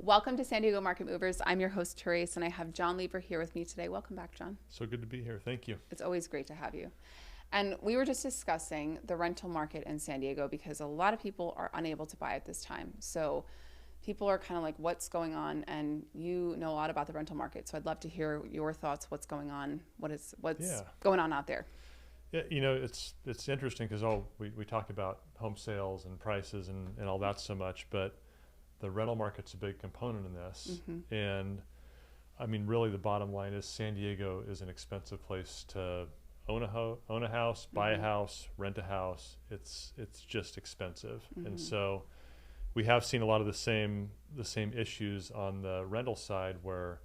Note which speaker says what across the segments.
Speaker 1: Welcome to San Diego Market Movers. I'm your host, Therese, and I have John Lieber here with me today. Welcome back, John.
Speaker 2: So good to be here. Thank you.
Speaker 1: It's always great to have you. And we were just discussing the rental market in San Diego because a lot of people are unable to buy at this time. So people are kind of like, what's going on? And you know a lot about the rental market. So I'd love to hear your thoughts. What's going on? What's going on out there?
Speaker 2: Yeah, it's interesting because we talked about home sales and prices and all that so much, but the rental market's a big component in this.
Speaker 1: Mm-hmm.
Speaker 2: And I mean, really the bottom line is San Diego is an expensive place to own a house, buy a house, rent a house. It's just expensive. And so we have seen a lot of the same issues on the rental side where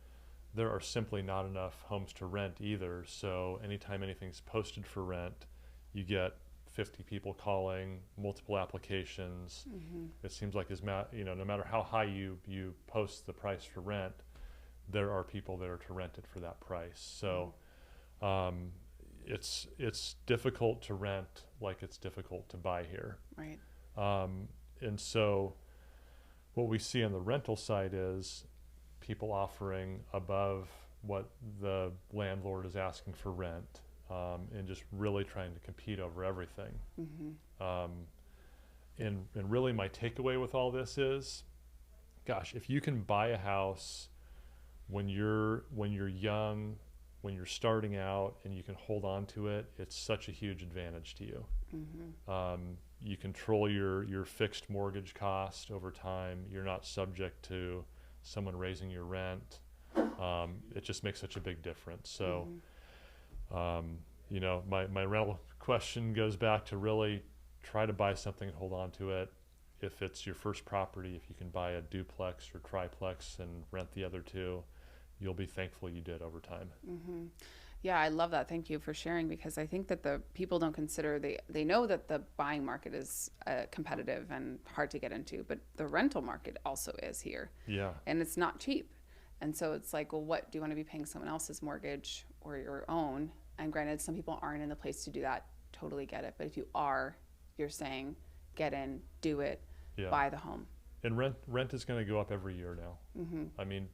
Speaker 2: there are simply not enough homes to rent either. So anytime anything's posted for rent, you get 50 people calling, multiple applications. It seems like no matter how high you post the price for rent, there are people that are to rent it for that price. So it's difficult to rent like it's difficult to buy here.
Speaker 1: Right.
Speaker 2: And so what we see on the rental side is people offering above what the landlord is asking for rent, and just really trying to compete over everything. And really my takeaway with all this is, gosh, if you can buy a house when you're young, when you're starting out, and you can hold on to it, it's such a huge advantage to you. You control your fixed mortgage cost over time. You're not subject to someone raising your rent. It just makes such a big difference. So, my rental question goes back to really try to buy something and hold on to it. If it's your first property, if you can buy a duplex or triplex and rent the other two, you'll be thankful you did over time.
Speaker 1: Yeah, I love that. Thank you for sharing, because I think that the people don't consider, they know that the buying market is competitive and hard to get into, but the rental market also is here.
Speaker 2: Yeah.
Speaker 1: And it's not cheap. And so it's like, well, what do you want to be paying someone else's mortgage or your own? And granted, some people aren't in the place to do that. Totally get it. But if you are, you're saying get in, do it, buy the home.
Speaker 2: And rent is going to go up every year now. I mean,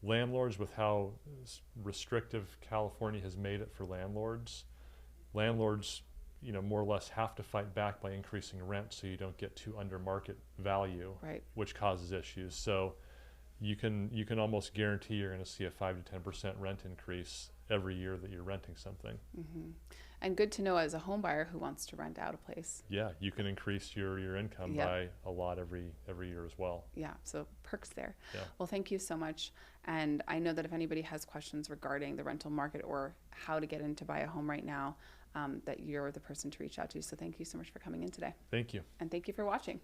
Speaker 2: landlords, with how restrictive California has made it for landlords, more or less have to fight back by increasing rent so you don't get too under market value,
Speaker 1: right,
Speaker 2: which causes issues. So you can almost guarantee you're going to see a 5 to 10% rent increase every year that you're renting something.
Speaker 1: And good to know as a home buyer who wants to rent out a place.
Speaker 2: Yeah, you can increase your income by a lot every year as well.
Speaker 1: Yeah, so perks there.
Speaker 2: Yeah.
Speaker 1: Well, thank you so much. And I know that if anybody has questions regarding the rental market or how to get in to buy a home right now, that you're the person to reach out to. So thank you so much for coming in today.
Speaker 2: Thank you.
Speaker 1: And thank you for watching.